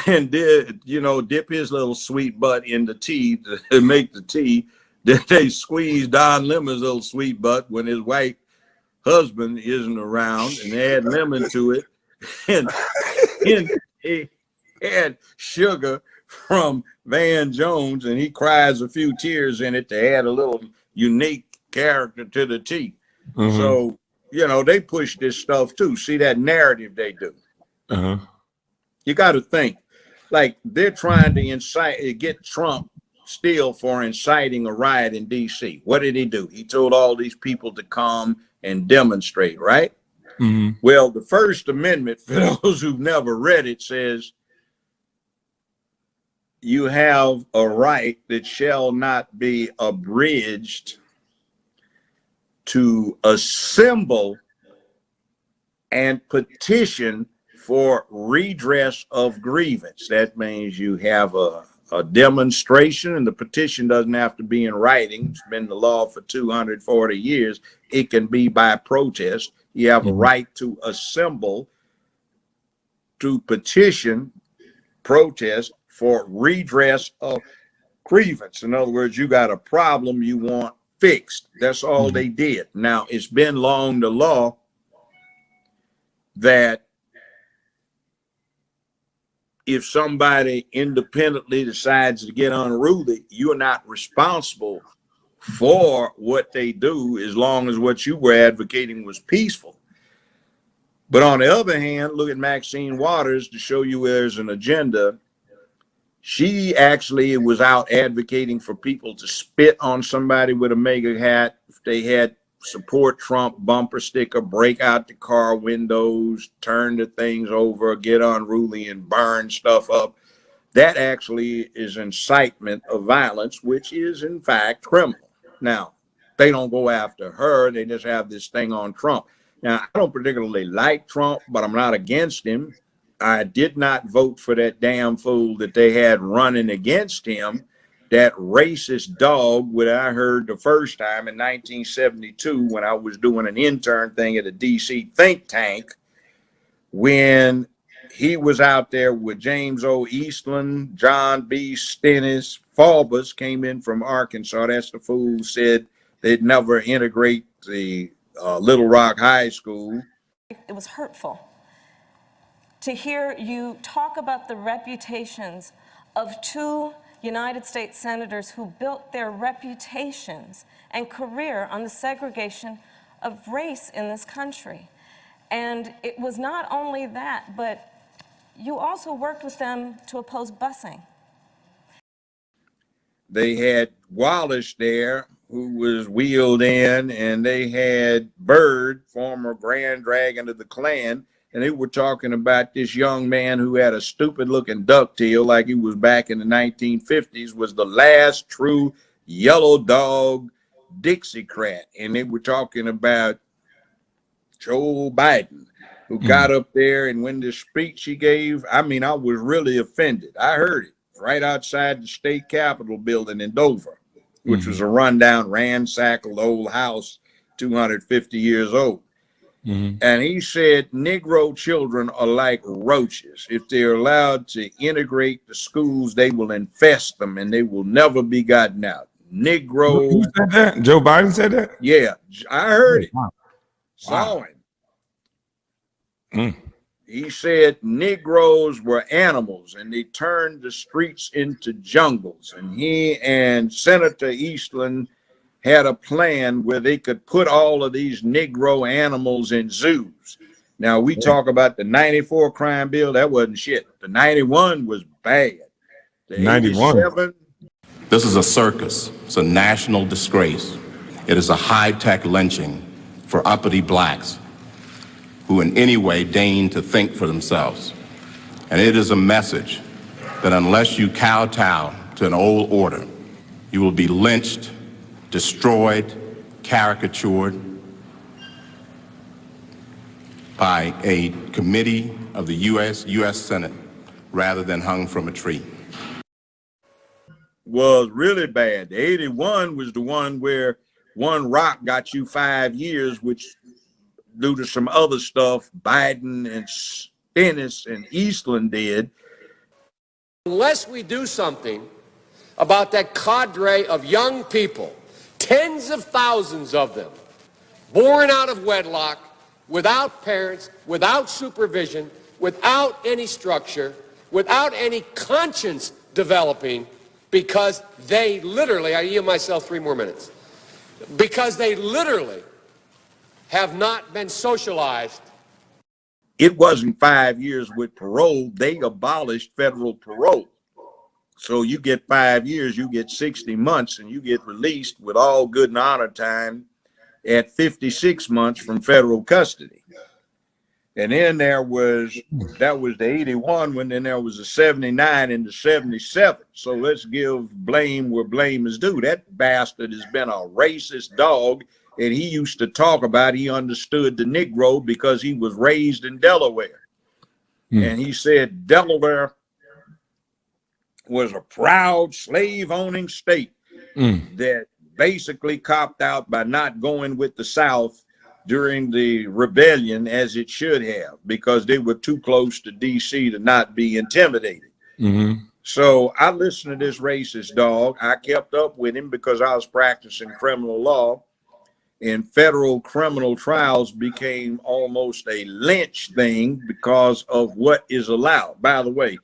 and did, dip his little sweet butt in the tea to make the tea. Then they squeezed Don Lemon's little sweet butt when his white husband isn't around, and they add lemon to it. And he had sugar from Van Jones, and he cries a few tears in it to add a little unique character to the tea. So, they push this stuff too. See that narrative they do. You got to think, like, they're trying to get Trump still for inciting a riot in D.C. What did he do? He told all these people to come and demonstrate, right? Well, the First Amendment, for those who've never read it, says you have a right that shall not be abridged to assemble and petition for redress of grievance. That means you have a demonstration, and the petition doesn't have to be in writing. It's been the law for 240 years. It can be by protest. You have a right to assemble, to petition, protest for redress of grievance. In other words, you got a problem you want fixed. That's all they did. Now, it's been long the law that if somebody independently decides to get unruly, you're not responsible for what they do as long as what you were advocating was peaceful. But on the other hand, look at Maxine Waters to show you there's an agenda. She actually was out advocating for people to spit on somebody with a MAGA hat if they had support Trump bumper sticker, break out the car windows, turn the things over, get unruly and burn stuff up. That actually is incitement of violence, which is in fact criminal. Now, they don't go after her. They just have this thing on Trump. Now, I don't particularly like Trump, but I'm not against him. I did not vote for that damn fool that they had running against him. That racist dog, what I heard the first time in 1972 when I was doing an intern thing at a DC think tank, when he was out there with James O. Eastland, John B. Stennis, Faubus came in from Arkansas. That's the fool who said they'd never integrate the Little Rock High School. It was hurtful to hear you talk about the reputations of two United States senators who built their reputations and career on the segregation of race in this country. And it was not only that, but you also worked with them to oppose busing. They had Wallace there, who was wheeled in, and they had Byrd, former Grand Dragon of the Klan, and they were talking about this young man who had a stupid looking ducktail like he was back in the 1950s, was the last true yellow dog Dixiecrat. And they were talking about Joe Biden, who got up there, and when the speech he gave, I mean, I was really offended. I heard it right outside the state capitol building in Dover, which was a rundown, ransacked old house, 250 years old. And he said, Negro children are like roaches. If they're allowed to integrate the schools, they will infest them and they will never be gotten out. Negro. Who said that? Joe Biden said that? Yeah, I heard it. Wow. Saw him. He said Negroes were animals and they turned the streets into jungles. And he and Senator Eastland had a plan where they could put all of these Negro animals in zoos. Now, we talk about the 94 crime bill. That wasn't shit. The 91 was bad. The 91. 87. This is a circus. It's a national disgrace. It is a high-tech lynching for uppity blacks who in any way deign to think for themselves. And it is a message that unless you kowtow to an old order, you will be lynched, destroyed, caricatured by a committee of the U.S. Senate rather than hung from a tree. Was really bad. The 81 was the one where one rock got you 5 years, which due to some other stuff Biden and Stennis and Eastland did. Unless we do something about that cadre of young people, tens of thousands of them, born out of wedlock, without parents, without supervision, without any structure, without any conscience developing, because they literally, I yield myself 3 more minutes, because they literally have not been socialized. It wasn't 5 years with parole. They abolished federal parole. So you get 5 years, you get 60 months, and you get released with all good and honor time at 56 months from federal custody. And then that was the 81 when then there was a 79 and the 77. So let's give blame where blame is due. That bastard has been a racist dog, and he used to talk about he understood the Negro because he was raised in Delaware. And he said Delaware was a proud slave-owning state that basically copped out by not going with the South during the rebellion as it should have, because they were too close to DC to not be intimidated. So I listened to this racist dog. I kept up with him because I was practicing criminal law, and federal criminal trials became almost a lynch thing because of what is allowed. By the way,